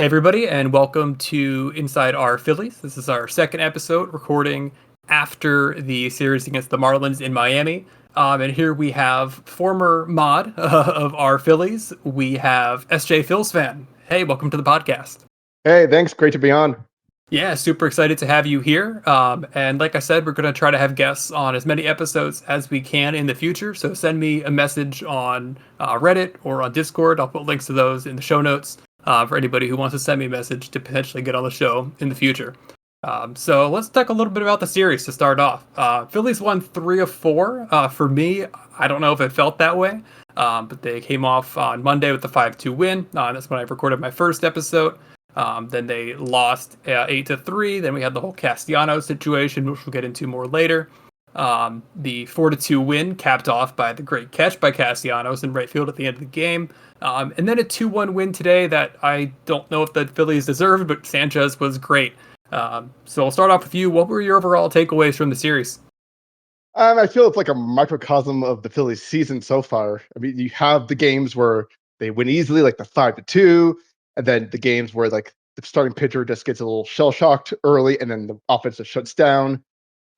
Hey everybody, and welcome to Inside Our Phillies. This is our second episode, recording after the series against the Marlins in Miami. And here we have former mod of our Phillies. We have sjphilsphan. Hey, welcome to the podcast. Hey, thanks. Great to be on. Yeah, super excited to have you here. And like I said, we're going to try to have guests on as many episodes as we can in the future. So send me a message on Reddit or on Discord. I'll put links to those in the show notes. For anybody who wants to send me a message to potentially get on the show in the future. So let's talk a little bit about the series to start off. Phillies won 3 of 4. For me, I don't know if it felt that way, but they came off on Monday with the 5-2 win. That's when I recorded my first episode. Then they lost 8-3. Then we had the whole Castellanos situation, which we'll get into more later. The 4-2 win capped off by the great catch by Castellanos in right field at the end of the game. And then a 2-1 win today that I don't know if the Phillies deserved, but Sanchez was great. So I'll start off with you. What were your overall takeaways from the series? I feel it's like a microcosm of the Phillies season so far. I mean, you have the games where they win easily, like the 5-2, and then the games where like the starting pitcher just gets a little shell shocked early, and then the offense just shuts down.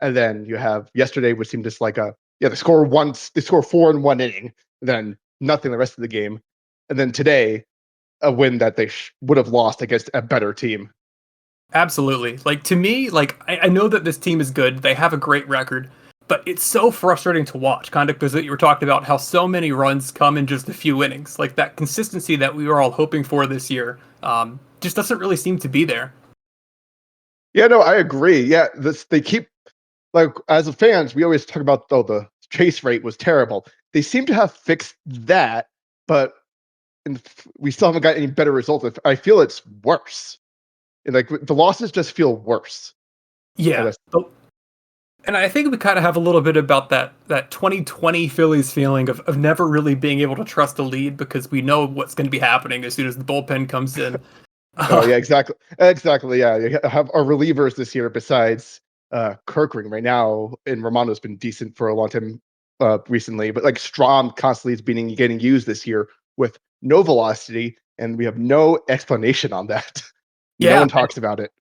And then you have yesterday, which seemed just like they score 4 in one inning, then nothing the rest of the game. And then today, a win that they would have lost against a better team. Absolutely. Like, to me, like, I know that this team is good. They have a great record, but it's so frustrating to watch, kind of because you were talking about how so many runs come in just a few innings. Like, that consistency that we were all hoping for this year just doesn't really seem to be there. Yeah, no, I agree. Yeah, they keep, like, as a fans, we always talk about, the chase rate was terrible. They seem to have fixed that, but we still haven't got any better results. I feel it's worse. Like, the losses just feel worse. Yeah. And I think we kind of have a little bit about that 2020 Phillies feeling of never really being able to trust a lead because we know what's going to be happening as soon as the bullpen comes in. Oh, yeah, exactly. Exactly, yeah. You have our relievers this year besides Kirkring right now, and Romano's been decent for a long time recently, but like Strom constantly is getting used this year with no velocity, and we have no explanation on that. Yeah, no one talks about it.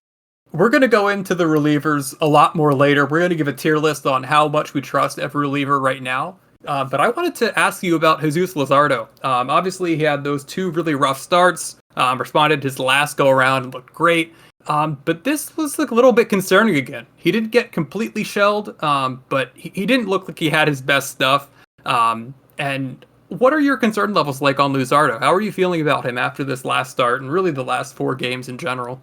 We're going to go into the relievers a lot more later. We're going to give a tier list on how much we trust every reliever right now. But I wanted to ask you about Jesus Luzardo. Obviously, he had those 2 really rough starts, responded his last go-around and looked great. But this was a little bit concerning again. He didn't get completely shelled, but he didn't look like he had his best stuff. And what are your concern levels like on Luzardo? How are you feeling about him after this last start and really the last 4 games in general?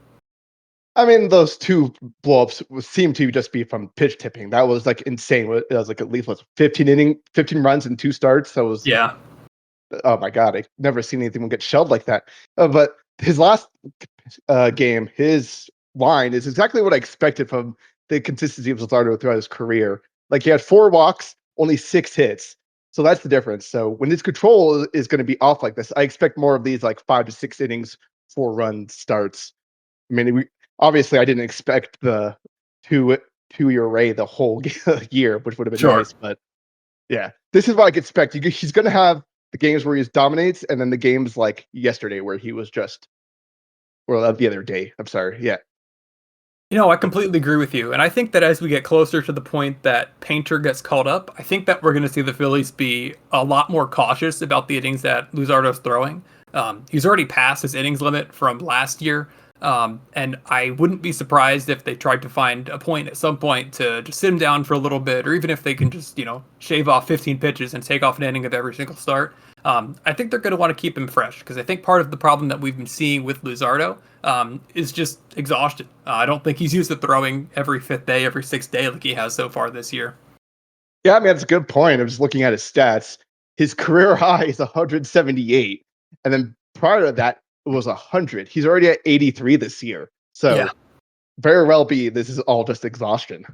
I mean, those 2 blowups seem to just be from pitch tipping. That was like insane. It was like at least 15 runs in 2 starts. That was, yeah. Oh my God, I've never seen anything get shelled like that. But his last game, his line is exactly what I expected from the consistency of Luzardo throughout his career. Like, he had 4 walks, only 6 hits. So that's the difference. So when his control is going to be off like this, I expect more of these like 5 to 6 innings, 4-run starts. I mean, obviously I didn't expect the two-year array the whole year, which would have been nice. But yeah, this is what I could expect. He's going to have the games where he dominates, and then the games like yesterday where he was just, or the other day. I'm sorry. Yeah. I completely agree with you. And I think that as we get closer to the point that Painter gets called up, I think that we're going to see the Phillies be a lot more cautious about the innings that Luzardo's throwing. He's already passed his innings limit from last year. And I wouldn't be surprised if they tried to find a point at some point to just sit him down for a little bit, or even if they can just, shave off 15 pitches and take off an inning of every single start. I think they're going to want to keep him fresh because I think part of the problem that we've been seeing with Luzardo is just exhaustion. I don't think he's used to throwing every 5th day, every 6th day like he has so far this year. Yeah, I mean, that's a good point. I was looking at his stats. His career high is 178. And then prior to that, it was 100. He's already at 83 this year. So very well this is all just exhaustion.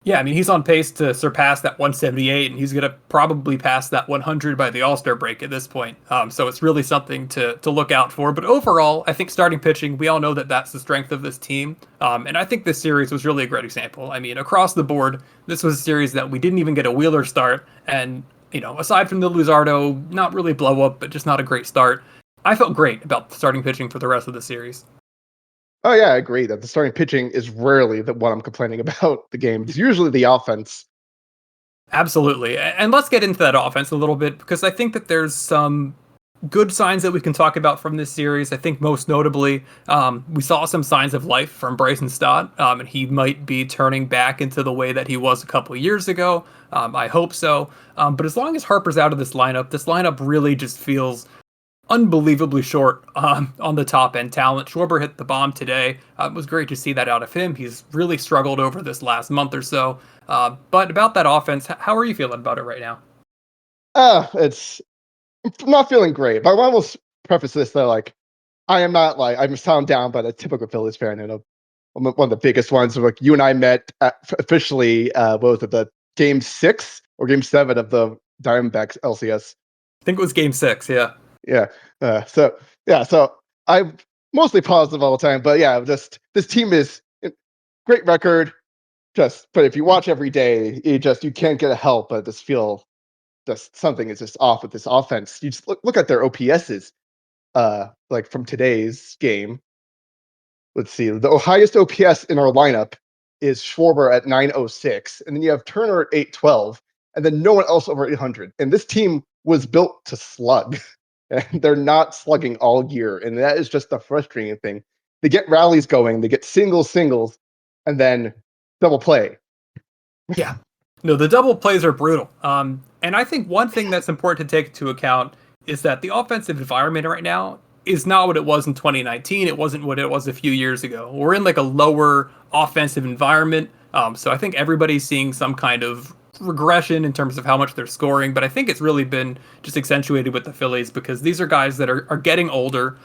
Yeah, I mean, he's on pace to surpass that 178, and he's going to probably pass that 100 by the All-Star break at this point. So it's really something to look out for. But overall, I think starting pitching, we all know that that's the strength of this team. And I think this series was really a great example. I mean, across the board, this was a series that we didn't even get a Wheeler start. And, aside from the Luzardo, not really blow up, but just not a great start. I felt great about starting pitching for the rest of the series. Oh yeah, I agree that the starting pitching is rarely the what I'm complaining about the game. It's usually the offense. Absolutely. And let's get into that offense a little bit because I think that there's some good signs that we can talk about from this series. I think most notably, we saw some signs of life from Bryson Stott, and he might be turning back into the way that he was a couple years ago. I hope so. But as long as Harper's out of this lineup really just feels unbelievably short on the top end talent. Schwarber hit the bomb today. It was great to see that out of him. He's really struggled over this last month or so. But about that offense, how are you feeling about it right now? It's I'm not feeling great, but I want to preface this though, like I am not like I'm sound down by the typical Phillies fan, and I'm one of the biggest ones. Like you and I met officially, what was it, the game 6 or game 7 of the Diamondbacks LCS? I think it was game 6, yeah. Yeah. So I'm mostly positive all the time, but yeah, just this team is great record. Just, but if you watch every day, you can't get a help but just feel just something is just off with this offense. You just look at their OPSs, like from today's game. Let's see, the highest OPS in our lineup is Schwarber at 906, and then you have Turner at 812, and then no one else over 800. And this team was built to slug, and they're not slugging all year, and that is just the frustrating thing. They get rallies going, they get singles, and then double play. Yeah. No, the double plays are brutal. And I think one thing that's important to take into account is that the offensive environment right now is not what it was in 2019. It wasn't what it was a few years ago. We're in like a lower offensive environment. So I think everybody's seeing some kind of regression in terms of how much they're scoring, but I think it's really been just accentuated with the Phillies because these are guys that are getting older.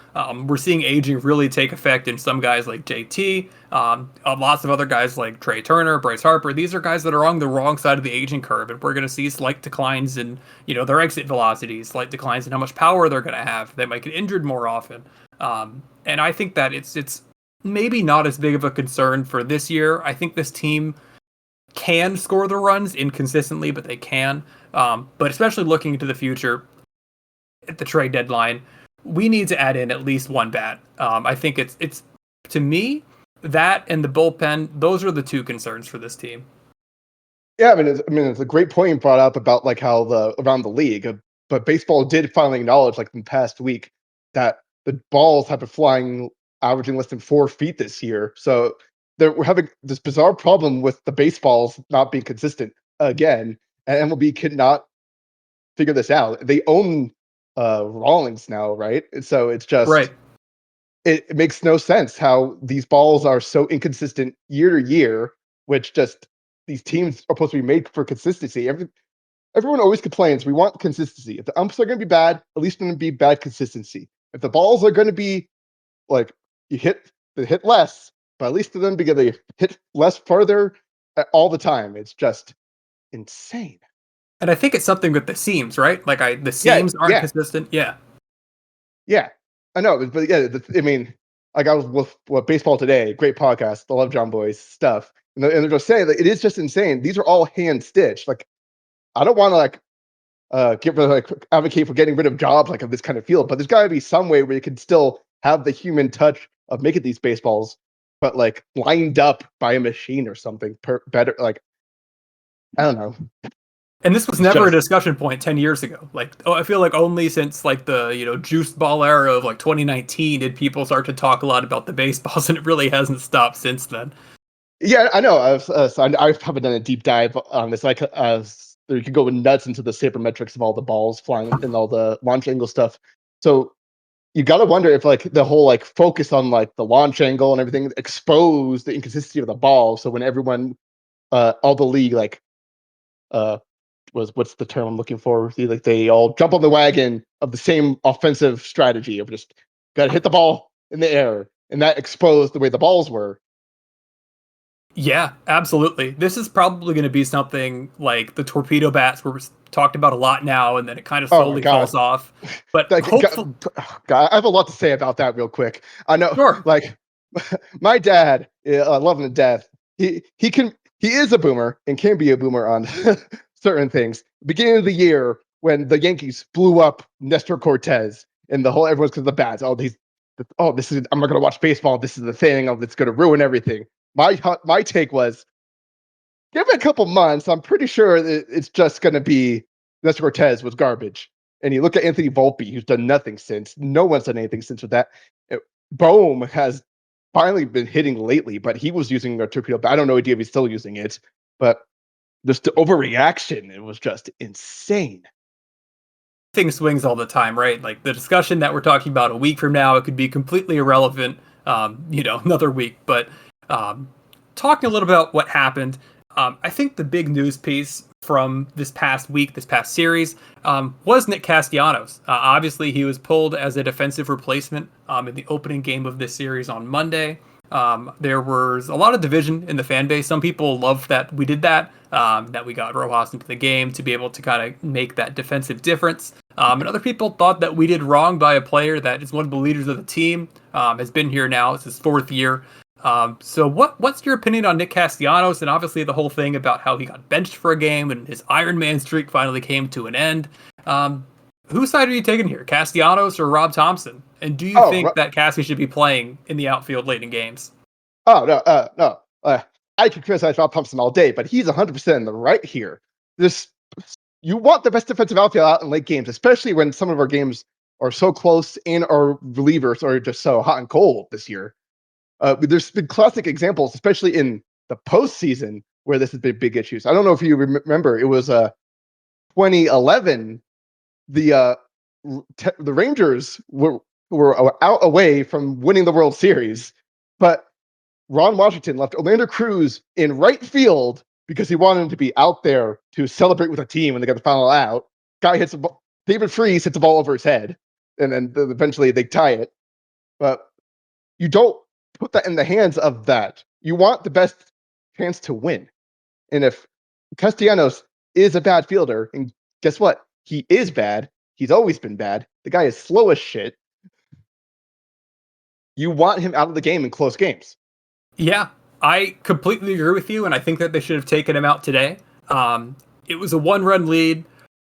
We're seeing aging really take effect in some guys like JT, lots of other guys like Trey Turner, Bryce Harper. These are guys that are on the wrong side of the aging curve, and we're going to see slight declines in their exit velocities, slight declines in how much power they're going to have. They might get injured more often, and I think that it's maybe not as big of a concern for this year. I think this team can score the runs inconsistently, but they can. But especially looking into the future at the trade deadline, we need to add in at least one bat. I think it's to me that and the bullpen. Those are the two concerns for this team. Yeah, it's a great point you brought up about like how around the league, but baseball did finally acknowledge, like in the past week, that the balls have been flying, averaging less than 4 feet this year. So we're having this bizarre problem with the baseballs not being consistent again, and MLB cannot figure this out. They own Rawlings now, right? And so it's just Right. it makes no sense how these balls are so inconsistent year to year, which just these teams are supposed to be made for consistency. Everyone always complains we want consistency. If the umps are going to be bad, at least going to be bad consistency. If the balls are going to be like they hit less, but at least for them because they hit less further all the time. It's just insane. And I think it's something with the seams, right? Like the Yeah, seams aren't yeah, consistent. Yeah. yeah. I know, but yeah, like I was with what Baseball Today, great podcast. I love John Boy's stuff, and they're just saying that it is just insane. These are all hand stitched. Like I don't want to get rid of advocate for getting rid of jobs like of this kind of field, but there's got to be some way where you can still have the human touch of making these baseballs, but like lined up by a machine or something better. Like I don't know. And this was It's never a just discussion point 10 years ago. I feel like only since like the, juiced ball era of like 2019 did people start to talk a lot about the baseballs, and it really hasn't stopped since then. yeah, I know. I haven't done a deep dive on this. Like, you could go nuts into the sabermetrics of all the balls flying and all the launch angle stuff. So you got to wonder if like the whole like focus on like the launch angle and everything exposed the inconsistency of the ball. So when everyone, all the league uh, what's the term I'm looking for? Like they all jump on the wagon of the same offensive strategy of just got to hit the ball in the air, and that exposed the way the balls were. Yeah, absolutely. This is probably going to be something like the torpedo bats were talked about a lot now, and then it kind of Oh my slowly god! falls off. But Like, hopefully, God, I have a lot to say about that real quick. I know, sure. like, my dad, I love him to death. He is a boomer and can be a boomer on certain things. Beginning of the year when the Yankees blew up Nestor Cortez and the whole everyone's because of the bats. Oh, oh, I'm not going to watch baseball. This is the thing. Oh, it's going to ruin everything. My take was, give it a couple months. I'm pretty sure it's just going to be Nestor Cortez was garbage. And you look at Anthony Volpe, who's done nothing since. No one's done anything since with that. Bohm has finally been hitting lately, but he was using a torpedo. I don't know if he's still using it, but just the overreaction, it was just insane. Thing swings all the time, right? Like the discussion that we're talking about a week from now, it could be completely irrelevant, another week. But talking a little about what happened, I think the big news piece from this past week, this past series, was Nick Castellanos. Obviously, he was pulled as a defensive replacement in the opening game of this series on Monday. There was a lot of division in the fan base. Some people loved that we did that, that we got Rojas into the game to be able to kind of make that defensive difference. And other people thought that we did wrong by a player that is one of the leaders of the team, has been here now. It's his 4th year. So what's your opinion on Nick Castellanos, and obviously the whole thing about how he got benched for a game and his Iron Man streak finally came to an end? Whose side are you taking here, Castellanos or Rob Thomson? And do you think that Cassie should be playing in the outfield late in games? Oh, no. I could criticize Rob Thomson all day, but he's 100% in the right here. You want the best defensive outfield out in late games, especially when some of our games are so close and our relievers are just so hot and cold this year. There's been classic examples, especially in the postseason, where this has been big issues. I don't know if you remember, it was 2011. The Rangers were out away from winning the World Series, but Ron Washington left Orlando Cruz in right field because he wanted him to be out there to celebrate with the team when they got the final out. Guy hits David Freese hits the ball over his head, and then eventually they tie it. But you don't put that in the hands of that. You want the best chance to win. And if Castellanos is a bad fielder, and guess what? He is bad. He's always been bad. The guy is slow as shit. You want him out of the game in close games. Yeah, I completely agree with you, and I think that they should have taken him out today. It was a 1-run lead.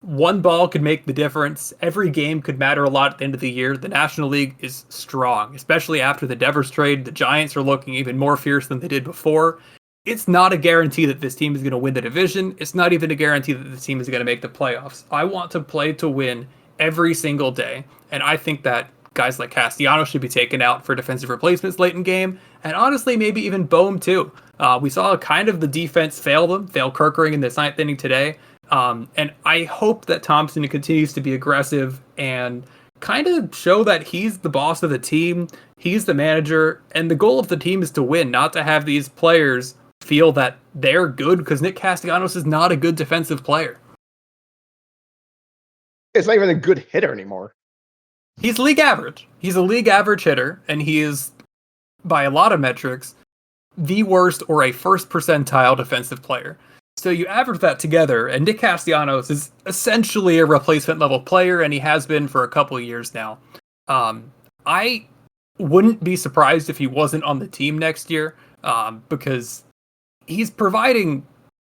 One ball could make the difference. Every game could matter a lot at the end of the year. The National League is strong, especially after the Devers trade. The Giants are looking even more fierce than they did before. It's not a guarantee that this team is going to win the division. It's not even a guarantee that this team is going to make the playoffs. I want to play to win every single day, and I think that guys like Castellanos should be taken out for defensive replacements late in game, and honestly, maybe even Bohm too. We saw kind of the defense fail Kerkering in the 9th inning today, and I hope that Thomson continues to be aggressive and kind of show that he's the boss of the team, he's the manager, and the goal of the team is to win, not to have these players feel that they're good, because Nick Castellanos is not a good defensive player. It's not even a good hitter anymore. He's league average. He's a league average hitter, and he is, by a lot of metrics, the worst or a first percentile defensive player. So you average that together, and Nick Castellanos is essentially a replacement level player, and he has been for a couple of years now. I wouldn't be surprised if he wasn't on the team next year, because he's providing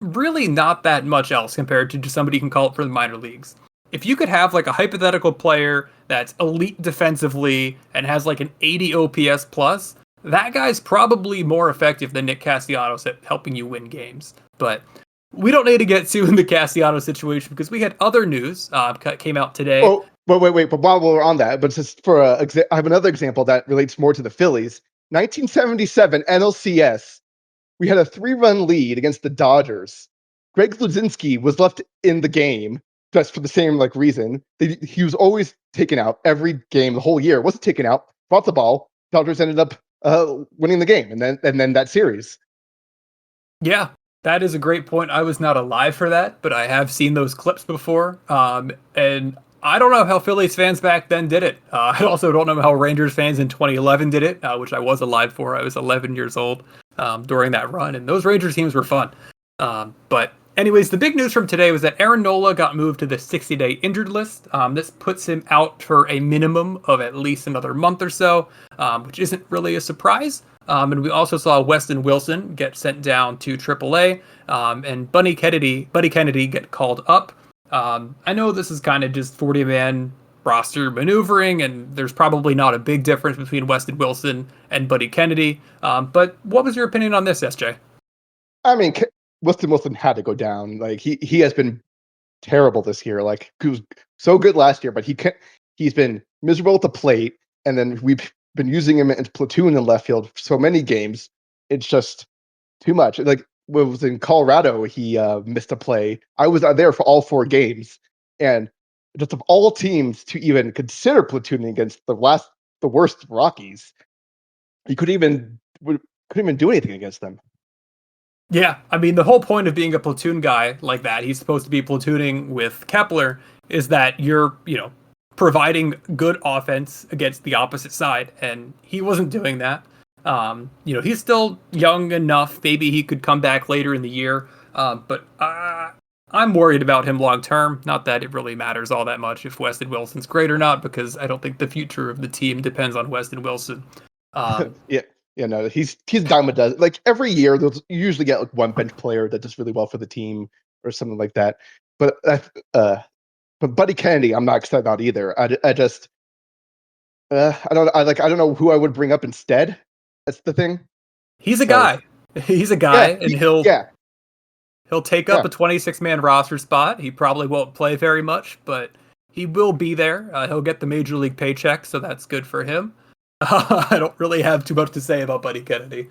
really not that much else compared to somebody who can call it for the minor leagues. If you could have like a hypothetical player that's elite defensively and has like an 80 OPS plus, that guy's probably more effective than Nick Castellanos at helping you win games. But we don't need to get too in the Castellanos situation, because we had other news came out today. Oh, but wait. But while we're on that, but just for I have another example that relates more to the Phillies. 1977 NLCS, we had a 3-run lead against the Dodgers. Greg Luzinski was left in the game just for the same reason. He was always taken out every game, the whole year. Wasn't taken out, brought the ball. Dodgers ended up winning the game, and then that series. Yeah, that is a great point. I was not alive for that, but I have seen those clips before. And I don't know how Phillies fans back then did it. I also don't know how Rangers fans in 2011 did it, which I was alive for. I was 11 years old during that run, and those Rangers teams were fun. But anyways, the big news from today was that Aaron Nola got moved to the 60-day injured list. This puts him out for a minimum of at least another month or so, which isn't really a surprise. And we also saw Weston Wilson get sent down to AAA, and Buddy Kennedy get called up. I know this is kind of just 40-man roster maneuvering, and there's probably not a big difference between Weston Wilson and Buddy Kennedy. But what was your opinion on this, SJ? I mean, Weston Wilson had to go down. Like he has been terrible this year. Like he was so good last year, but he's been miserable at the plate, and then we've been using him as platoon in left field for so many games. It's just too much. Like when it was in Colorado, he missed a play. I was there for all 4 games, and just of all teams to even consider platooning against the worst Rockies, he couldn't even do anything against them. Yeah, I mean, the whole point of being a platoon guy like that, he's supposed to be platooning with Kepler, is that you're, providing good offense against the opposite side, and he wasn't doing that. He's still young enough. Maybe he could come back later in the year, but I'm worried about him long term. Not that it really matters all that much if Weston Wilson's great or not, because I don't think the future of the team depends on Weston Wilson. Yeah. No, he's dime a dozen. Like every year, you usually get like one bench player that does really well for the team or something like that. But Buddy Kennedy, I'm not excited about either. I just I don't know who I would bring up instead. That's the thing. He's a guy. He's a guy, yeah, and he'll take up Yeah. a 26-man roster spot. He probably won't play very much, but he will be there. He'll get the major league paycheck, so that's good for him. I don't really have too much to say about Buddy Kennedy.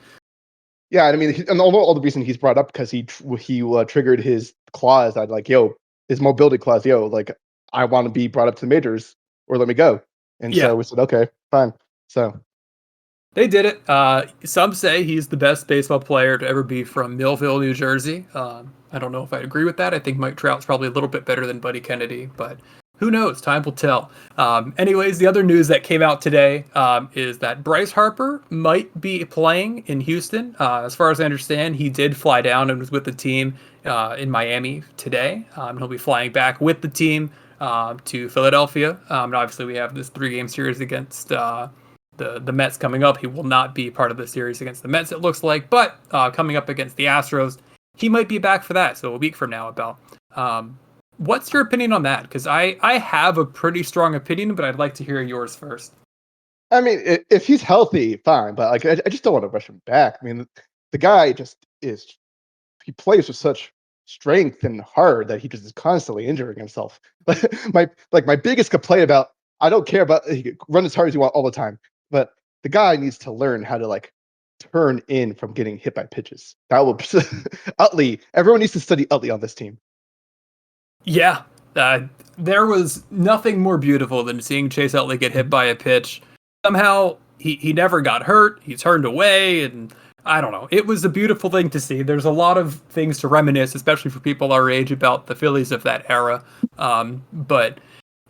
Yeah, I mean, and all the reason he's brought up because he triggered his clause. I'd like, his mobility clause. Like, I want to be brought up to the majors or let me go. And so we said, okay, fine. So they did it. Some say he's the best baseball player to ever be from Millville, New Jersey. I don't know if I agree with that. I think Mike Trout's probably a little bit better than Buddy Kennedy, but who knows? Time will tell. Anyways, the other news that came out today is that Bryce Harper might be playing in Houston. As far as I understand, he did fly down and was with the team in Miami today. He'll be flying back with the team to Philadelphia. And obviously, we have this 3-game series against the Mets coming up. He will not be part of the series against the Mets, it looks like. But coming up against the Astros, he might be back for that. So a week from now, about. What's your opinion on that? Because I have a pretty strong opinion, but I'd like to hear yours first. I mean, if he's healthy, fine. But like, I just don't want to rush him back. I mean, the guy just he plays with such strength and heart that he just is constantly injuring himself. my biggest complaint about, I don't care about, he can run as hard as you want all the time, but the guy needs to learn how to like turn in from getting hit by pitches. That will Utley. Everyone needs to study Utley on this team. Yeah, there was nothing more beautiful than seeing Chase Utley get hit by a pitch. Somehow he never got hurt. He turned away, and I don't know. It was a beautiful thing to see. There's a lot of things to reminisce, especially for people our age, about the Phillies of that era. But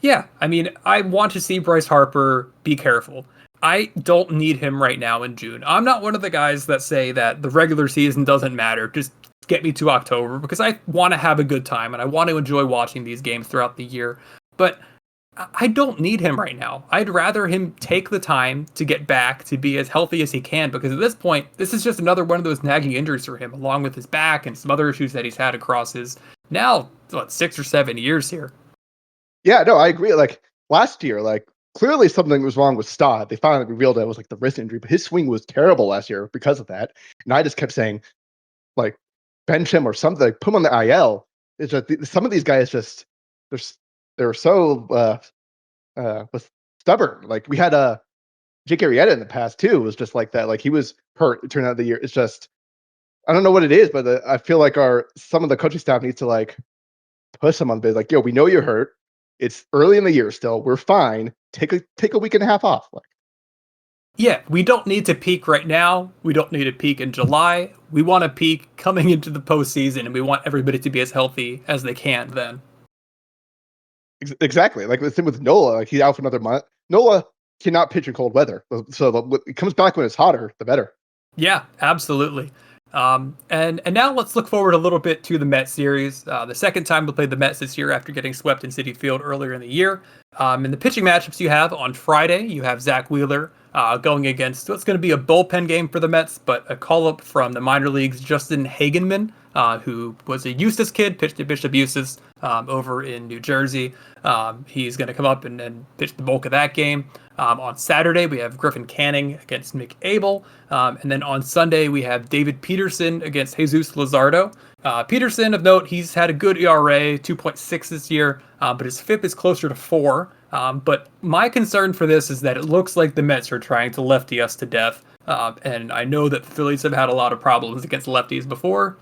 yeah, I mean, I want to see Bryce Harper be careful. I don't need him right now in June. I'm not one of the guys that say that the regular season doesn't matter. Just get me to October, because I want to have a good time and I want to enjoy watching these games throughout the year. But I don't need him right now. I'd rather him take the time to get back to be as healthy as he can, because at this point, this is just another one of those nagging injuries for him, along with his back and some other issues that he's had across his now 6 or 7 years here. Yeah, no, I agree. Like last year, like clearly something was wrong with Stott. They finally revealed it was like the wrist injury, but his swing was terrible last year because of that. And I just kept saying, like, bench him or something, like put him on the IL. It's just some of these guys just they're so was stubborn. Like we had Jake Arrieta in the past too. Was just like that. Like he was hurt. It turned out the year. It's just I don't know what it is, but I feel like some of the coaching staff needs to like push him on the base. Like, yo, we know you're hurt. It's early in the year still. We're fine. Take a week and a half off. Like, yeah, we don't need to peak right now. We don't need to peak in July. We want to peak coming into the postseason, and we want everybody to be as healthy as they can then. Exactly. Like the thing with Nola, like he's out for another month. Nola cannot pitch in cold weather. So it comes back when it's hotter, the better. Yeah, absolutely. And now let's look forward a little bit to the Mets series. The second time we played the Mets this year after getting swept in Citi Field earlier in the year. In the pitching matchups you have on Friday, you have Zach Wheeler going against what's going to be a bullpen game for the Mets, but a call-up from the minor leagues, Justin Hagenman, who was a Eustis kid, pitched at Bishop Eustis over in New Jersey. He's going to come up and pitch the bulk of that game. On Saturday, we have Griffin Canning against Mick Abel. And then on Sunday, we have David Peterson against Jesus Luzardo. Peterson, of note, he's had a good ERA, 2.6 this year, but his FIP is closer to 4. But my concern for this is that it looks like the Mets are trying to lefty us to death. And I know that the Phillies have had a lot of problems against lefties before.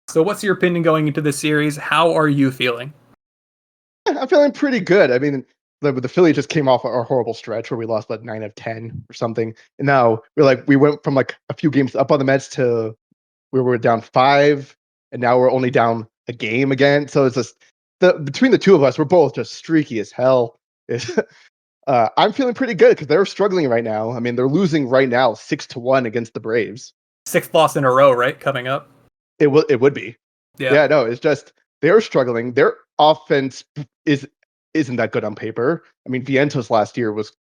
So what's your opinion going into this series? How are you feeling? I'm feeling pretty good. I mean, the Phillies just came off our horrible stretch where we lost like 9 of 10 or something, and now we went from like a few games up on the Mets to we were down 5, and now we're only down a game again. So it's just between the two of us, we're both just streaky as hell. I'm feeling pretty good because they're struggling right now. I mean, they're losing right now 6-1 against the Braves. 6th loss in a row, right? Coming up. It would be. Yeah. No, it's just they're struggling. Their offense isn't that good on paper. I mean, Vientos last year was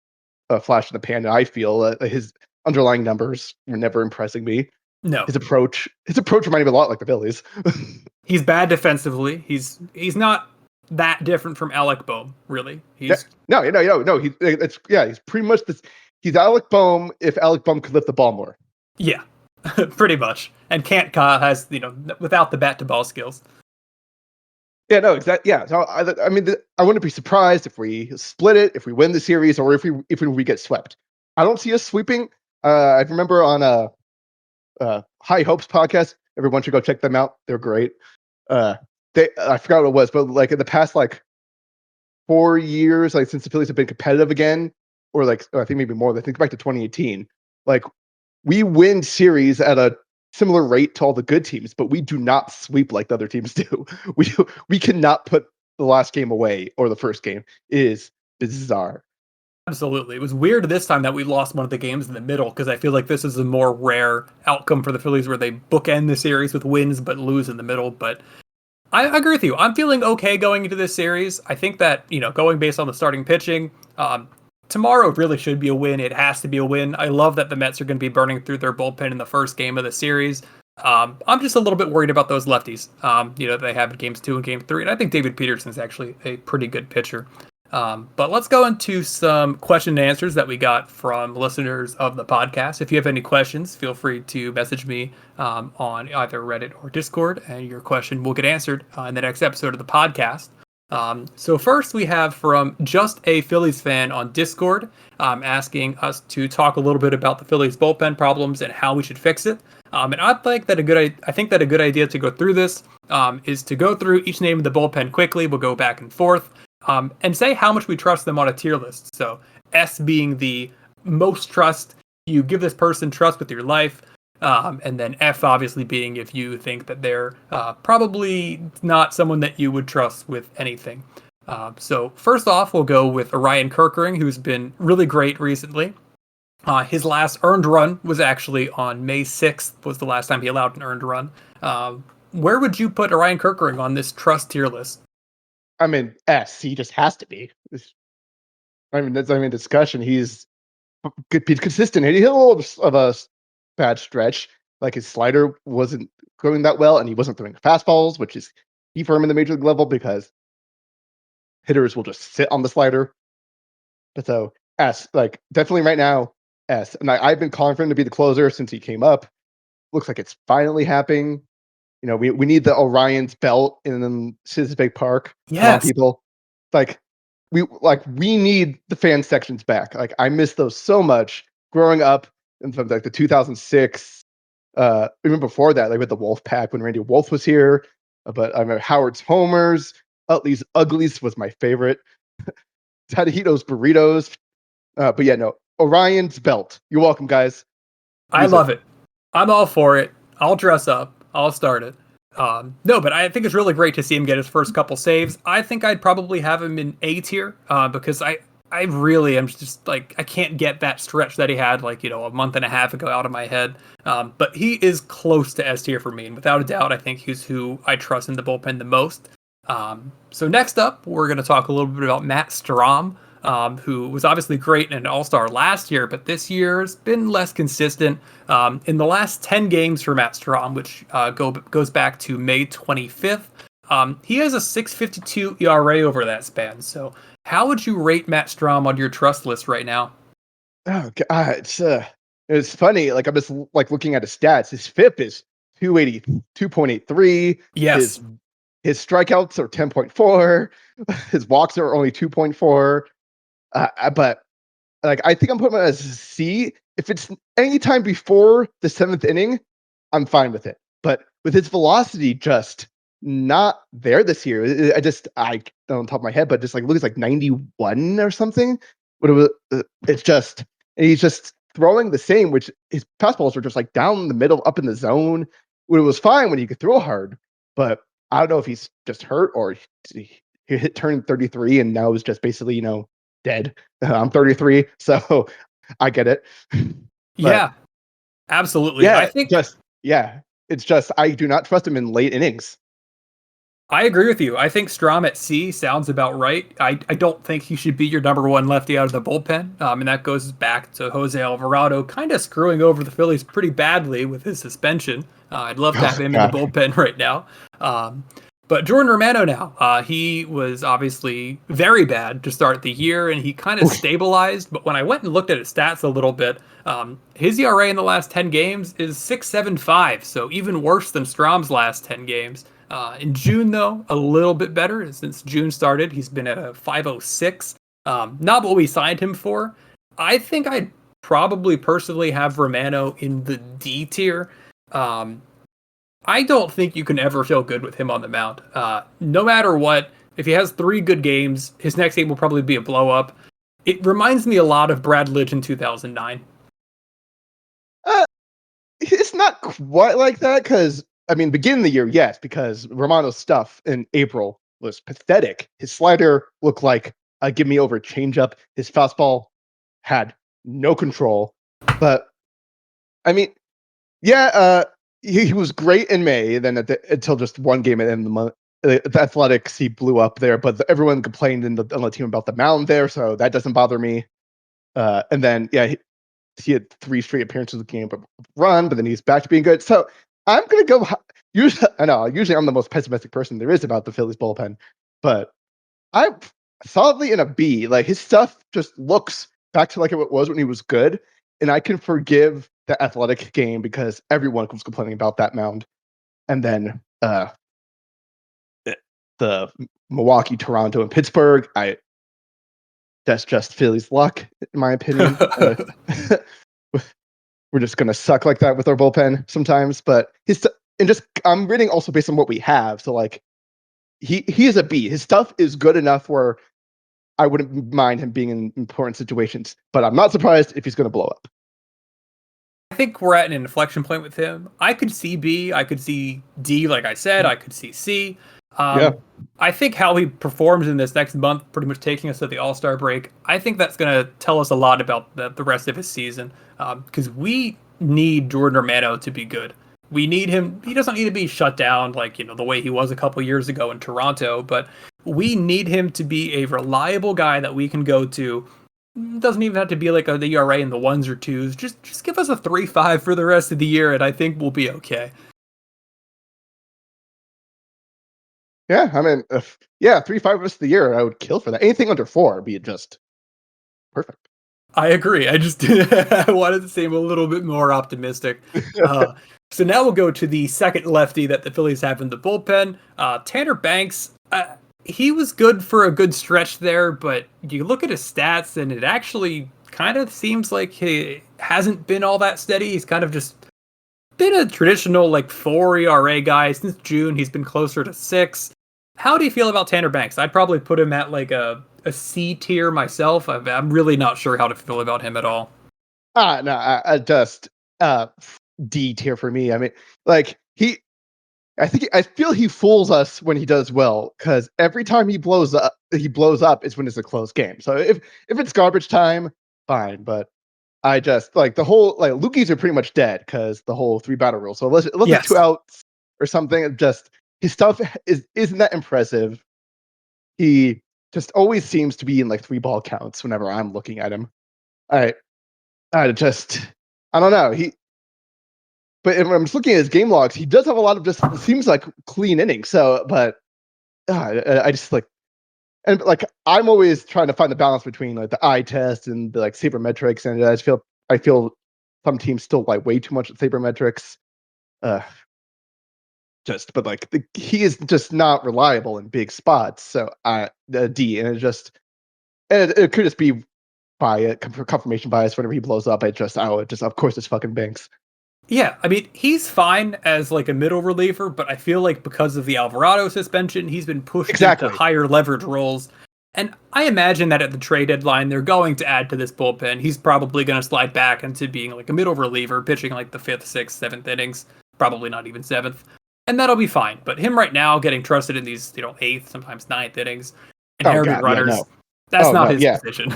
a flash in the pan. And I feel his underlying numbers were never impressing me. No, his approach reminded me a lot like the Phillies. He's bad defensively. He's not that different from Alec Bohm, really. He's no. He's pretty much this. He's Alec Bohm if Alec Bohm could lift the ball more. Yeah, pretty much. And has without the bat to ball skills. Yeah, no, exactly. Yeah, so I mean, I wouldn't be surprised if we split it, if we win the series, or if we get swept. I don't see us sweeping. I remember on High Hopes podcast. Everyone should go check them out. They're great. I forgot what it was, but like in the past 4 years, like since the Phillies have been competitive again, or I think maybe more. I think back to 2018. Like we win series at a similar rate to all the good teams, but we do not sweep like the other teams do. We cannot put the last game away or the first game. It is bizarre. Absolutely. It was weird this time that we lost one of the games in the middle because I feel like this is a more rare outcome for the Phillies where they bookend the series with wins but lose in the middle. But I agree with you. I'm feeling okay going into this series. I think that, going based on the starting pitching, tomorrow really should be a win. It has to be a win. I love that the Mets are going to be burning through their bullpen in the first game of the series. I'm just a little bit worried about those lefties. They have games 2 and game 3, and I think David Peterson is actually a pretty good pitcher. But let's go into some question and answers that we got from listeners of the podcast. If you have any questions, feel free to message me on either Reddit or Discord, and your question will get answered in the next episode of the podcast. So first we have from Just a Phillies Fan on Discord, asking us to talk a little bit about the Phillies bullpen problems and how we should fix it. And I think that a good idea to go through this is to go through each name of the bullpen quickly. We'll go back and forth and say how much we trust them on a tier list. So S being the most trust, you give this person trust with your life. And then F obviously being if you think that they're probably not someone that you would trust with anything. So first off, we'll go with Orion Kerkering, who's been really great recently. His last earned run was actually on May 6th, was the last time he allowed an earned run. Where would you put Orion Kerkering on this trust tier list? I mean, S. He just has to be. That's discussion. He's consistent. He hit a little of a bad stretch. Like his slider wasn't going that well, and he wasn't throwing fastballs, which is key for him in the major league level because hitters will just sit on the slider. But so S, definitely right now, S. And I've been calling for him to be the closer since he came up. Looks like it's finally happening. We need the Orion's belt in Citizens Bank Park. Yes, people. We need the fan sections back. I miss those so much growing up. And from the 2006, even before that, with the Wolf Pack when Randy Wolf was here. But I remember Howard's homers, Utley's uglies was my favorite. Tadahito's burritos. But yeah, no, Orion's belt. You're welcome, guys. I love it. I'm all for it. I'll dress up. I'll start it. No, but I think it's really great to see him get his first couple saves. I think I'd probably have him in A tier because I really am just I can't get that stretch that he had a month and a half ago out of my head. But he is close to S tier for me. And without a doubt, I think he's who I trust in the bullpen the most. So next up, we're going to talk a little bit about Matt Strahm. who was obviously great and an all-star last year, but this year has been less consistent. In the last 10 games for Matt Strahm, which goes back to May 25th, he has a 6.52 ERA over that span. So how would you rate Matt Strahm on your trust list right now? Oh God, it's funny. Like I'm just like looking at his stats. His FIP is 280, 2.83. Yes. His strikeouts are 10.4. His walks are only 2.4. But like I think I'm putting him as a C. If it's any time before the seventh inning, I'm fine with it. But with his velocity just not there this year, I don't on top of my head, but just like looks like 91 or something. But it's just and he's just throwing the same, which his fastballs are just like down the middle, up in the zone. When it was fine when he could throw hard, but I don't know if he's just hurt or he hit turned 33 and now is just basically dead. I'm 33, so I get it. But Yeah, absolutely. yeah, it's just I do not trust him in late innings. I agree with you. I think Strom at C sounds about right. I don't think he should be your number one lefty out of the bullpen. And that goes back to Jose Alvarado kind of screwing over the Phillies pretty badly with his suspension. I'd love to Oh have him in the God. bullpen right now. But Jordan Romano now, he was obviously very bad to start the year, and he kind of stabilized. But when I went and looked at his stats a little bit, his ERA in the last 10 games is 6.75, so even worse than Strom's last 10 games. In June, though, a little bit better. Since June started, he's been at a 5.06. Not what we signed him for. I think I'd probably personally have Romano in the D tier. I don't think you can ever feel good with him on the mound. No matter what, if he has 3 good games, his next game will probably be a blow up. It reminds me a lot of Brad Lidge in 2009. It's not quite like that because I mean, beginning of the year, yes, because Romano's stuff in April was pathetic. His slider looked like a give me over changeup. His fastball had no control. But I mean, yeah, he was great in May. Then until just one game at the end of the month, the Athletics he blew up there. But everyone complained on the team about the mound there, so that doesn't bother me. And then yeah, he had 3 straight appearances of the game, but run. But then he's back to being good. So I'm gonna go. Usually, I know. Usually, I'm the most pessimistic person there is about the Phillies bullpen, but I'm solidly in a B. Like his stuff just looks back to like it was when he was good, and I can forgive the Athletic game because everyone was complaining about that mound, and then the Milwaukee, Toronto, and Pittsburgh. That's just Phillies luck, in my opinion. We're just gonna suck like that with our bullpen sometimes, but I'm reading also based on what we have. So like he is a B. His stuff is good enough where I wouldn't mind him being in important situations, but I'm not surprised if he's going to blow up. I think we're at an inflection point with him. I could see B, I could see D, like I said, I could see C. Yeah. I think how he performs in this next month, pretty much taking us to the All-Star break, I think that's going to tell us a lot about the rest of his season. Because we need Jordan Romano to be good. We need him. He doesn't need to be shut down like the way he was a couple years ago in Toronto, but we need him to be a reliable guy that we can go to. Doesn't even have to be like the ERA in the 1s or 2s. Just give us a 3.5 for the rest of the year, and I think we'll be okay. Yeah, I mean, 3.5 rest of the year, I would kill for that. Anything under 4 would be just perfect. I agree. I just I wanted to seem a little bit more optimistic. So now we'll go to the second lefty that the Phillies have in the bullpen. Tanner Banks. He was good for a good stretch there, but you look at his stats and it actually kind of seems like he hasn't been all that steady. He's kind of just been a traditional like 4 ERA guy since June. He's been closer to 6. How do you feel about Tanner Banks? I'd probably put him at like a C tier myself. I'm really not sure how to feel about him at all. No, I just D tier for me. I mean, like I feel he fools us when he does well because every time he blows up is when it's a close game. So if it's garbage time, fine. But I just like the whole like Lukey's are pretty much dead because the whole 3 batter rule. So unless Yes. it's 2 outs or something, just his stuff isn't that impressive. He just always seems to be in like 3-ball counts whenever I'm looking at him. I I just I don't know. But when I'm just looking at his game logs, he does have a lot of just seems like clean innings. So, but I just like and like I'm always trying to find the balance between like the eye test and the like sabermetrics, and I feel some teams still like way too much at sabermetrics. Uh, but like he is just not reliable in big spots. So D, and it could just be confirmation bias. Whenever he blows up, just of course it's fucking Banks. Yeah, I mean, he's fine as like a middle reliever, but I feel like because of the Alvarado suspension, he's been pushed into Exactly. higher leverage roles. And I imagine that at the trade deadline, they're going to add to this bullpen. He's probably going to slide back into being like a middle reliever, pitching like the fifth, sixth, seventh innings, probably not even seventh. And that'll be fine. But him right now getting trusted in these, eighth, sometimes ninth innings, Oh inherited god, yeah, runners, no. that's Oh not no, his yeah. position.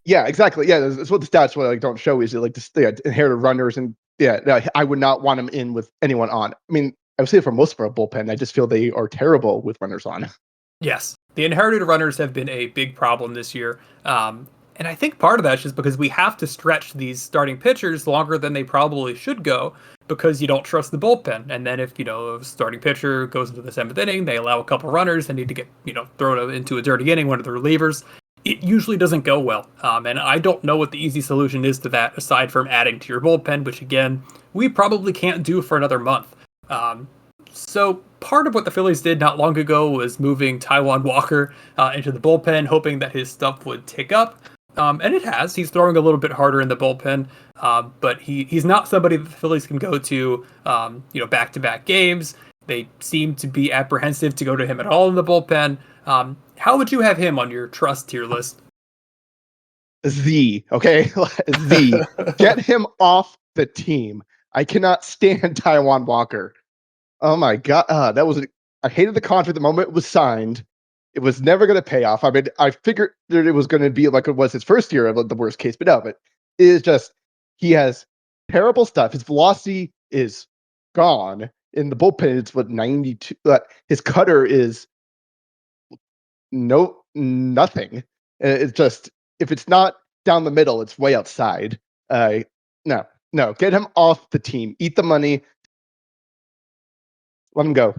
Yeah, exactly. Yeah, that's what the stats like don't show is like this inherited runners, and yeah, no, I would not want him in with anyone on. I mean, I would say for most of our bullpen, I just feel they are terrible with runners on. Yes, the inherited runners have been a big problem this year. And I think part of that's just because we have to stretch these starting pitchers longer than they probably should go because you don't trust the bullpen. And then if, a starting pitcher goes into the seventh inning, they allow a couple runners, they need to get, thrown into a dirty inning, one of the relievers. It usually doesn't go well. And I don't know what the easy solution is to that aside from adding to your bullpen, which again, we probably can't do for another month. So part of what the Phillies did not long ago was moving Taijuan Walker into the bullpen, hoping that his stuff would tick up. And it has. He's throwing a little bit harder in the bullpen, but he's not somebody that the Phillies can go to, back-to-back games. They seem to be apprehensive to go to him at all in the bullpen. How would you have him on your trust tier list? Okay, get him off the team. I cannot stand Taijuan Walker. Oh my god, I hated the contract the moment it was signed. It was never going to pay off. I mean, I figured that it was going to be like it was his first year of the worst case, but no, but it is just he has terrible stuff. His velocity is gone. In the bullpen, it's 92. His cutter is nothing. It's just if it's not down the middle, it's way outside. No, get him off the team. Eat the money. Let him go.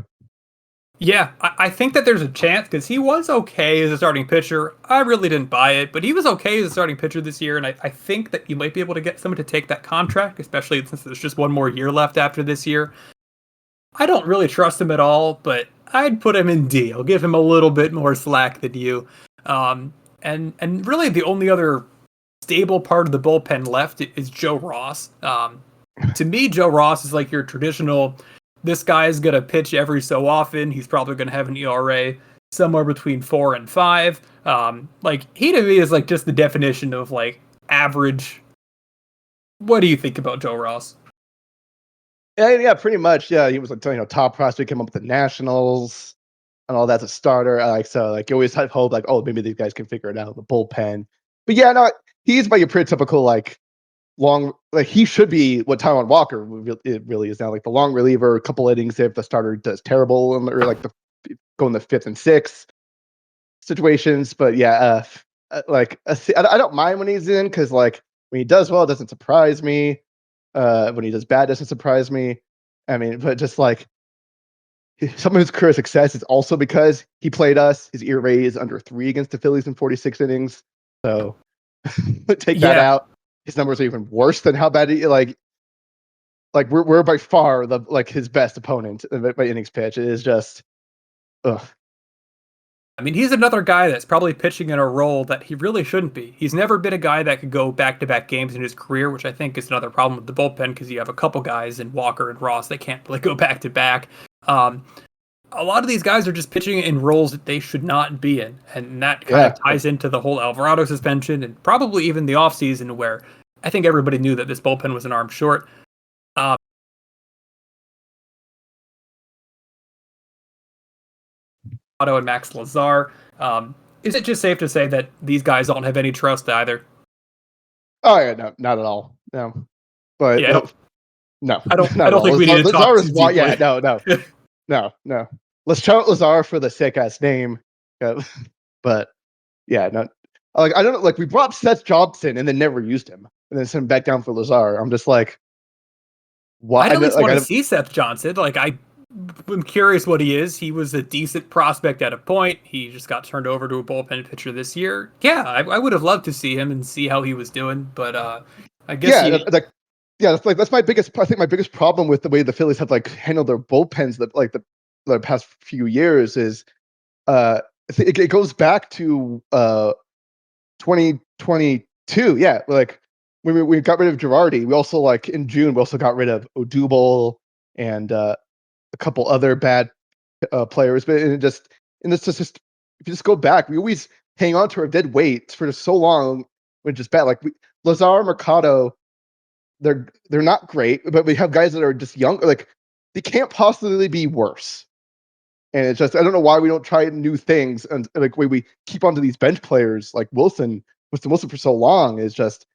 Yeah, I think that there's a chance because he was okay as a starting pitcher. I really didn't buy it, but he was okay as a starting pitcher this year, and I think that you might be able to get someone to take that contract, especially since there's just one more year left after this year. I don't really trust him at all, but I'd put him in D. I'll give him a little bit more slack than you. And really the only other stable part of the bullpen left is Joe Ross. To me, Joe Ross is like your traditional. This guy is going to pitch every so often. He's probably going to have an ERA somewhere between 4 and 5. He to me is like just the definition of like average. What do you think about Joe Ross? Yeah, pretty much. Yeah, he was like top prospect, came up with the Nationals and all that's a starter. You always have hope like, oh, maybe these guys can figure it out in the bullpen. But yeah, no, he's like a pretty typical like long, like he should be what Taijuan Walker it really is now, like the long reliever, a couple innings if the starter does terrible, or like go in the fifth and sixth situations. But yeah, I don't mind when he's in because like when he does well, it doesn't surprise me. When he does bad, it doesn't surprise me. I mean, but just like some of his career success is also because he played us. His ERA is under 3 against the Phillies in 46 innings. So take that out. His numbers are even worse than how bad he we're by far the his best opponent by innings pitch. It is just ugh. I mean, he's another guy that's probably pitching in a role that he really shouldn't be. He's never been a guy that could go back-to-back games in his career, which I think is another problem with the bullpen because you have a couple guys in Walker and Ross that can't really go back-to-back. A lot of these guys are just pitching in roles that they should not be in, and that kind of ties into the whole Alvarado suspension and probably even the offseason where I think everybody knew that this bullpen was an arm short. Otto and Max Lazar. Is it just safe to say that these guys don't have any trust either? Oh yeah, no, not at all. No, but yeah, no, I don't think we need to talk too deeply. Yeah, no. Let's shout Lazar for the sick ass name, but Yeah, not like I don't know. Like we brought Seth Johnson and then never used him, and then sent him back down for Lazar. I'm just like, why? I'd at least Like want to I see Seth Johnson. I'm curious what he is. He was a decent prospect at a point. He just got turned over to a bullpen pitcher this year. Yeah, I would have loved to see him and see how he was doing, but I guess yeah, you. yeah, that's my biggest. I think my biggest problem with the way the Phillies have like handled their bullpens that like the past few years is it goes back to 2022. Yeah, like when we got rid of Girardi, we also like in June we also got rid of Odubel and a couple other bad players. But and it's just if you just go back, we always hang on to our dead weight for so long, which is bad. Like Lazar, Mercado, they're not great, but we have guys that are just young. Like they can't possibly be worse. And it's just I don't know why we don't try new things and like we keep onto these bench players like Winston Wilson for so long is just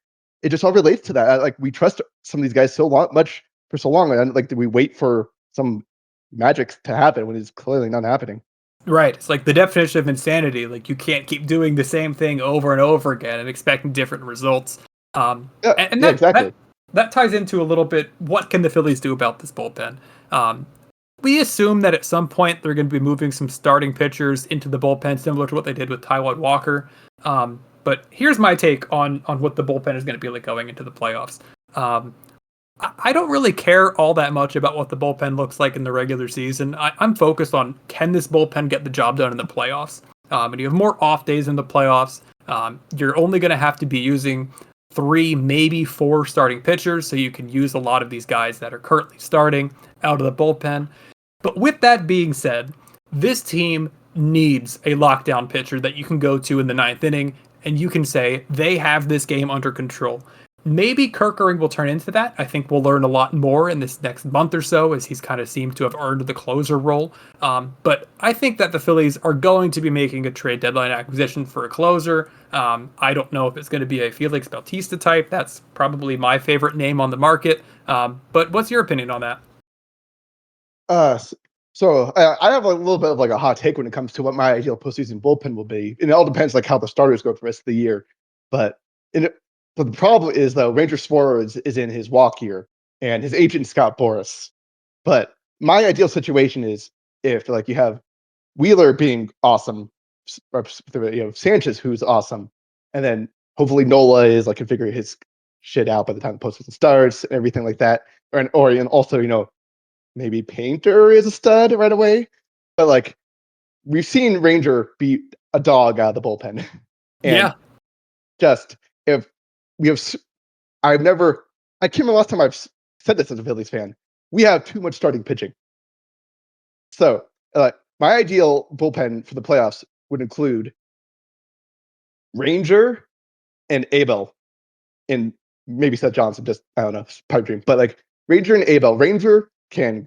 it just all relates to that. Like we trust some of these guys much for so long, and like we wait for some magic to happen when it's clearly not happening. Right. It's like the definition of insanity. Like you can't keep doing the same thing over and over again and expecting different results. Yeah, And yeah, that exactly. that ties into a little bit what can the Phillies do about this bullpen? Um, we assume that at some point they're going to be moving some starting pitchers into the bullpen, similar to what they did with Taiwan Walker. But here's my take on what the bullpen is going to be like going into the playoffs. Um, I don't really care all that much about what the bullpen looks like in the regular season. I'm focused on can this bullpen get the job done in the playoffs? And you have more off days in the playoffs. You're only going to have to be using 3, maybe 4 starting pitchers, so you can use a lot of these guys that are currently starting out of the bullpen. But with that being said, this team needs a lockdown pitcher that you can go to in the 9th inning and you can say they have this game under control. Maybe Kirkering will turn into that. I think we'll learn a lot more in this next month or so as he's kind of seemed to have earned the closer role. But I think that the Phillies are going to be making a trade deadline acquisition for a closer. I don't know if it's going to be a Felix Bautista type. That's probably my favorite name on the market. But what's your opinion on that? Uh, so I have a little bit of like a hot take when it comes to what my ideal postseason bullpen will be, and it all depends like how the starters go for the rest of the year. But but the problem is though Ranger Suarez is in his walk year, and his agent Scott Boras. But my ideal situation is if like you have Wheeler being awesome, Sanchez who's awesome, and then hopefully Nola is like can figure his shit out by the time the postseason starts and everything like that, and also maybe Painter is a stud right away. But like we've seen Ranger beat a dog out of the bullpen. And Yeah. just if we have I've never I can't remember last time I've said this as a Phillies fan. We have too much starting pitching. So my ideal bullpen for the playoffs would include Ranger and Abel and maybe Seth Johnson, just I don't know, pipe dream. But like Ranger and Abel. Ranger can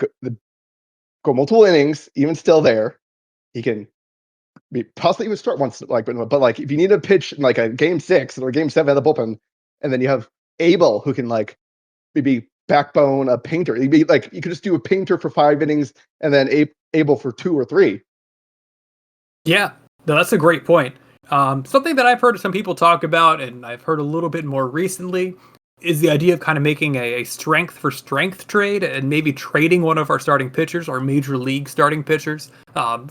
go multiple innings, even still there. He can possibly even start once, like, but like if you need a pitch in like a game 6 or game 7 of the bullpen, and then you have Abel who can like maybe backbone a Painter. He'd be like you could just do a Painter for 5 innings and then Abel for 2 or 3. Yeah, no, that's a great point. Something that I've heard some people talk about, and I've heard a little bit more recently, is the idea of kind of making a strength for strength trade and maybe trading one of our starting pitchers, our major league starting pitchers,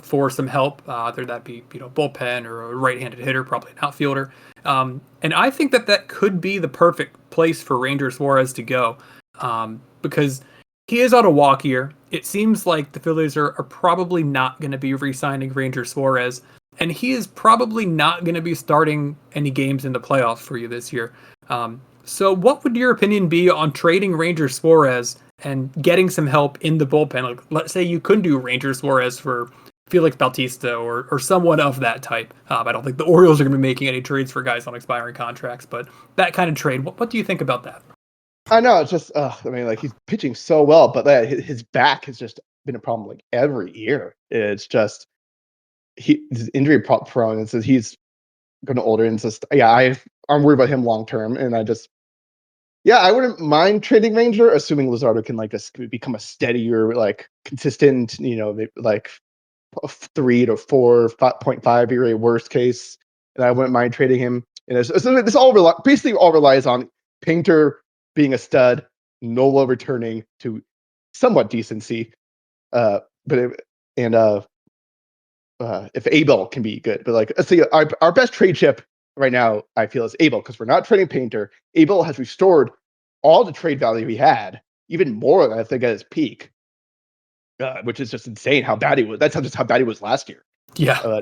for some help, whether that be bullpen or a right-handed hitter, probably an outfielder. And I think that that could be the perfect place for Ranger Suarez to go, because he is on a walk year. It seems like the Phillies are probably not going to be re-signing Ranger Suarez, and he is probably not going to be starting any games in the playoffs for you this year. So, what would your opinion be on trading Ranger Suarez and getting some help in the bullpen? Like, let's say you couldn't do Ranger Suarez for Felix Bautista or someone of that type. I don't think the Orioles are going to be making any trades for guys on expiring contracts, but that kind of trade. What do you think about that? I know it's just I mean like he's pitching so well, but his back has just been a problem like every year. It's just he's injury prone, and so he's going to older, and it's just I'm worried about him long term, and I wouldn't mind trading Ranger, assuming Luzardo can like just become a steadier, like consistent, maybe like 3 to 4.5 ERA worst case. and I wouldn't mind trading him. And this basically all relies on Painter being a stud, Nola returning to somewhat decency, but if Abel can be good, but like let's see, our best trade chip right now I feel is Abel because we're not trading Painter. Abel has restored all the trade value he had, even more than I think at his peak, which is just insane how bad he was. That's just how bad he was last year. Yeah.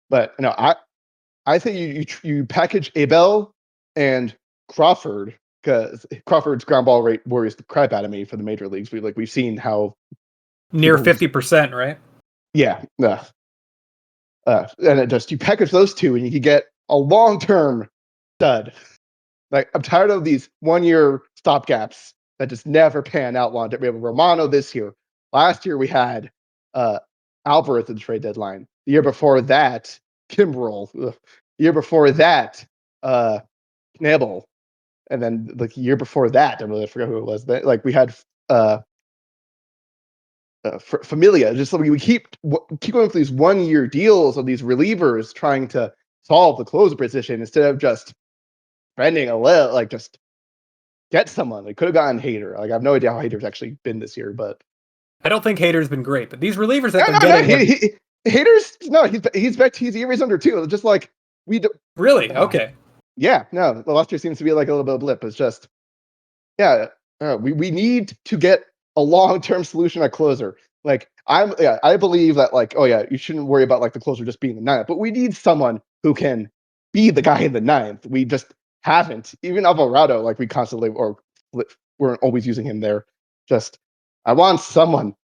But no, I think you package Abel and Crawford because Crawford's ground ball rate worries the crap out of me for the major leagues. We've seen how near 50%, right? Yeah. And it just you package those two and you can get a long-term stud. Like I'm tired of these 1-year stopgaps that just never pan out long. We have Romano this year. Last year we had Alvarez at the trade deadline. The year before that, Kimbrel. The year before that, Knebel. And then like the year before that, I forgot who it was. Like we had Familia. Just like we keep going for these 1-year deals of these relievers trying to solve the closer position instead of just spending a little, like just get someone. They could have gotten Hader. Like I have no idea how Hader's actually been this year, but I don't think Hader's been great. But these relievers that they're getting, Hader's no, he's back. He's ERA's under 2. Just like we do. Really? Okay. Yeah, no. The last year seems to be like a little bit of a blip. It's just we need to get a long-term solution at closer. Like I believe that like you shouldn't worry about like the closer just being the 9th, but we need someone who can be the guy in the 9th. We just haven't. Even Alvarado, like we constantly we're always using him there. Just I want someone.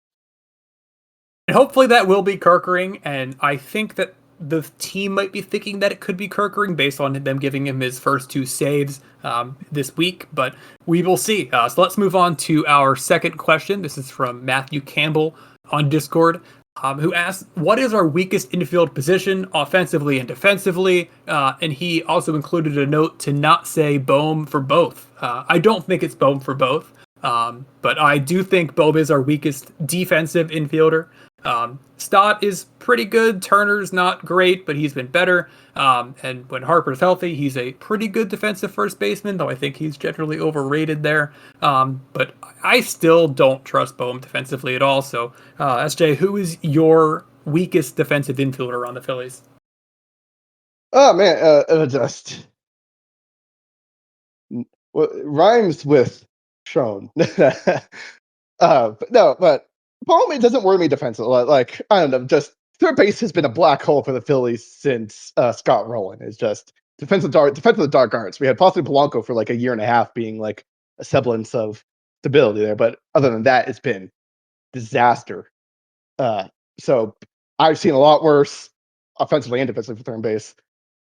And hopefully that will be Kerkering, and I think that the team might be thinking that it could be Kerkering based on them giving him his first 2 saves this week, but we will see. So let's move on to our second question. This is from Matthew Campbell on Discord, who asks, what is our weakest infield position offensively and defensively? And he also included a note to not say Bohm for both. I don't think it's Bohm for both, but I do think Bohm is our weakest defensive infielder. Stott is pretty good. Turner's not great, but he's been better. And when Harper's healthy, he's a pretty good defensive first baseman, though I think he's generally overrated there. But I still don't trust Bohm defensively at all. So, SJ, who is your weakest defensive infielder on the Phillies? Oh man, just rhymes with Sean. But Bowman doesn't worry me defensively. Like I don't know, just third base has been a black hole for the Phillies since Scott Rowland. Is just defensive dark arts. We had possibly Polanco for like a year and a half, being like a semblance of stability there. But other than that, it's been disaster. So I've seen a lot worse offensively and defensively for third base.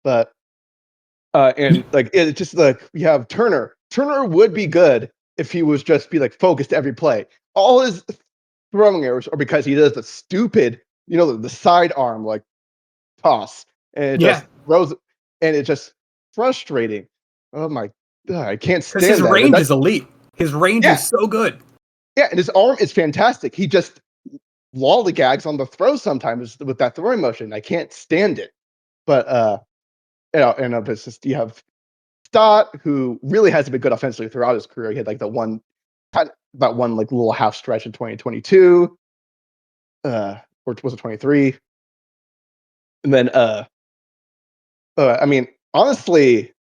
But and like it's just like we have Turner. Turner would be good if he was just be like focused every play. All his throwing errors are because he does the stupid, the sidearm like toss, and it just throws, and it's just frustrating. Oh my god, I can't stand that. His range is elite. His range is so good. Yeah, and his arm is fantastic. He just lollygags on the throw sometimes with that throwing motion. I can't stand it. But it's just you have Stott, who really hasn't been good offensively throughout his career. He had like that one like little half stretch in 2022, or was it 23? And then I mean, honestly,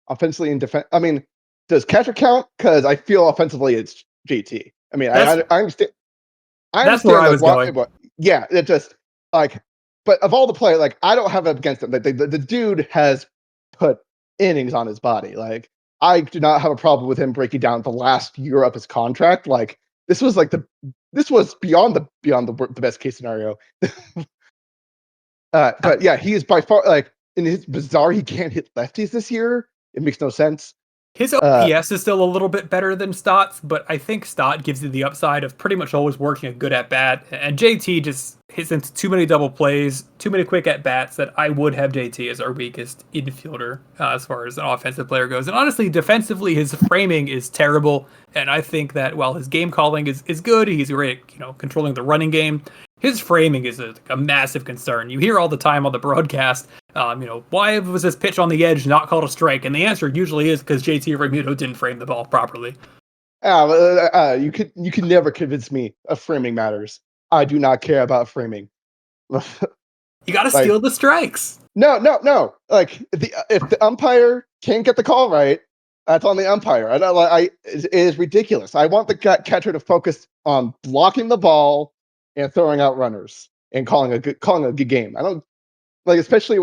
offensively and defense. I mean, does catcher count? Because I feel offensively it's JT. I mean, I understand. That's where I was going. Yeah, it just like, but of all the play, like I don't have it against him. The dude has put innings on his body. Like I do not have a problem with him breaking down the last year of his contract. Like this was beyond the best case scenario. But yeah, he is by far like in his bizarre. He can't hit lefties this year. It makes no sense. His OPS is still a little bit better than Stott's, but I think Stott gives you the upside of pretty much always working a good at bat. And JT just hits into too many double plays, too many quick at bats that I would have JT as our weakest infielder as far as an offensive player goes. And honestly, defensively, his framing is terrible. And I think that while his game calling is good, he's great at controlling the running game. His framing is a massive concern. You hear all the time on the broadcast, why was this pitch on the edge not called a strike? And the answer usually is because JT Realmuto didn't frame the ball properly. You can never convince me of framing matters. I do not care about framing. You got to steal the strikes. No. Like if the umpire can't get the call right, that's on the umpire. It is ridiculous. I want the catcher to focus on blocking the ball and throwing out runners and calling a good game. I don't like, especially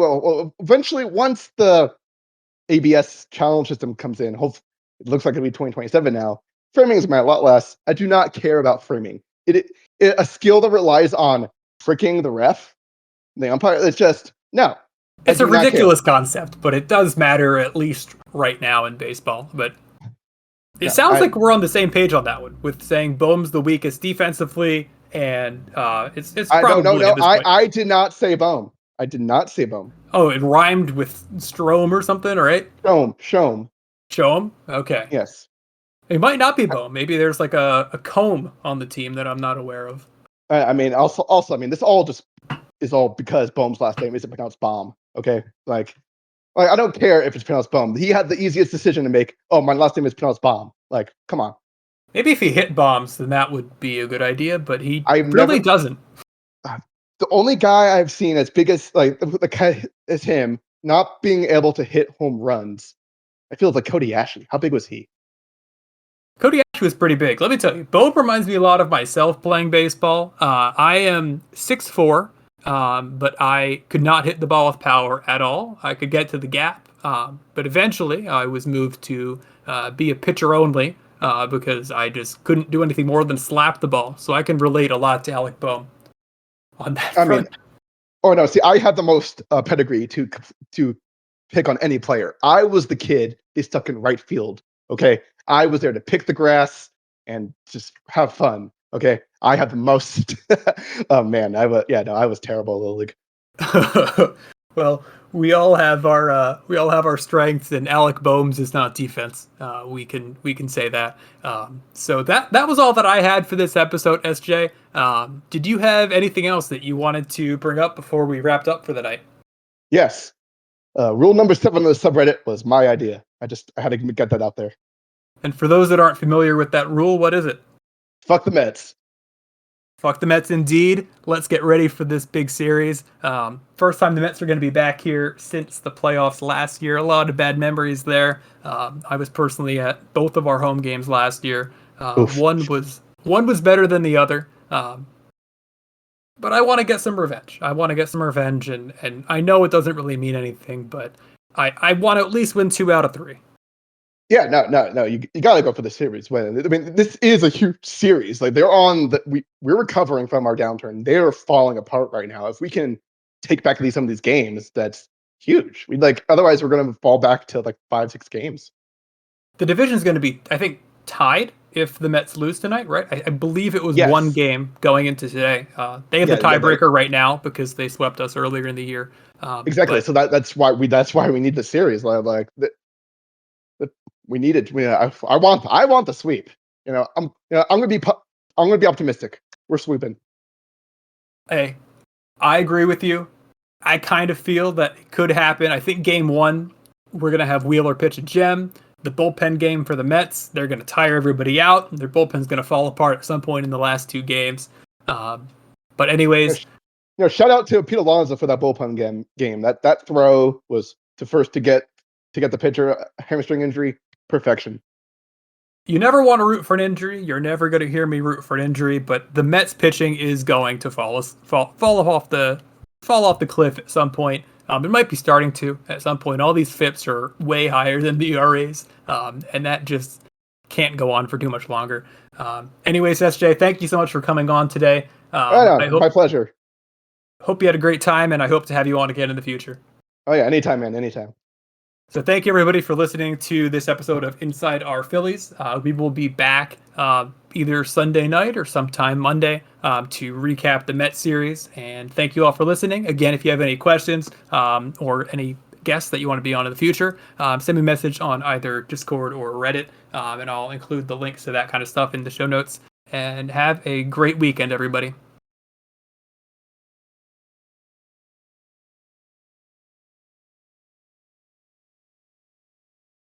eventually once the ABS challenge system comes in. Hopefully, it looks like it'll be 2027 now. Framing is a lot less. I do not care about framing. A skill that relies on tricking the ref, the umpire. It's just no. It's a ridiculous concept, but it does matter, at least right now in baseball. But it sounds like we're on the same page on that one, with saying Bohm's the weakest defensively, and it's probably no. I did not say Bohm. I did not say Bohm. Oh, it rhymed with Strom or something, right? Shome. Okay. Yes. It might not be Bohm. Maybe there's like a comb on the team that I'm not aware of. This all is all because Bohm's last name isn't pronounced Baum. Okay, like I don't care if it's pronounced Bohm. He had the easiest decision to make. Oh, my last name is pronounced Baum. Like, come on. Maybe if he hit bombs, then that would be a good idea. But he really doesn't. The only guy I've seen as big as the guy as him not being able to hit home runs, I feel like Cody Ashley. How big was he? Cody Ashley was pretty big. Let me tell you, Bohm reminds me a lot of myself playing baseball. I am 6'4", but I could not hit the ball with power at all. I could get to the gap, but eventually I was moved to be a pitcher only because I just couldn't do anything more than slap the ball. So I can relate a lot to Alec Bohm on that front. I have the most pedigree to pick on any player. I was the kid they stuck in right field. Okay, I was there to pick the grass and just have fun. Okay, I have the most. Oh man, I was terrible in the league. Well, we all have our strengths, and Alec Bohm's is not defense. We can say that. So that was all that I had for this episode, SJ. Did you have anything else that you wanted to bring up before we wrapped up for the night? Yes. Rule number 7 of the subreddit was my idea. I had to get that out there. And for those that aren't familiar with that rule, what is it? Fuck the Mets. Fuck the Mets indeed. Let's get ready for this big series. First time the Mets are going to be back here since the playoffs last year. A lot of bad memories there. I was personally at both of our home games last year. One was better than the other. But I want to get some revenge. And I know it doesn't really mean anything, but I want to at least win 2 out of 3. Yeah, no. You gotta go for the series win. I mean, this is a huge series. Like we're recovering from our downturn. They are falling apart right now. If we can take back some of these games, that's huge. Otherwise we're gonna fall back to 5-6 games. The division's gonna be, I think, tied if the Mets lose tonight, right? I believe it was one game going into today. They have the tiebreaker right now because they swept us earlier in the year. Exactly. So that's why we need the series. We need it. I want the sweep. I'm gonna be optimistic. We're sweeping. Hey, I agree with you. I kind of feel that it could happen. I think game 1, we're gonna have Wheeler pitch a gem. The bullpen game for the Mets, they're gonna tire everybody out. Their bullpen's gonna fall apart at some point in the last 2 games. But anyways, shout out to Pete Alonso for that bullpen game. That throw was to get the pitcher hamstring injury. Perfection. You never want to root for an injury. You're never going to hear me root for an injury, but the Mets pitching is going to fall off the cliff at some point. It might be starting to at some point. All these FIPS are way higher than the ERAs, and that just can't go on for too much longer. Anyways, SJ, thank you so much for coming on today. My pleasure. Hope you had a great time, and I hope to have you on again in the future. Oh yeah, anytime, man, anytime. So thank you, everybody, for listening to this episode of Inside Our Phillies. We will be back either Sunday night or sometime Monday to recap the Mets series. And thank you all for listening. Again, if you have any questions or any guests that you want to be on in the future, send me a message on either Discord or Reddit, and I'll include the links to that kind of stuff in the show notes. And have a great weekend, everybody.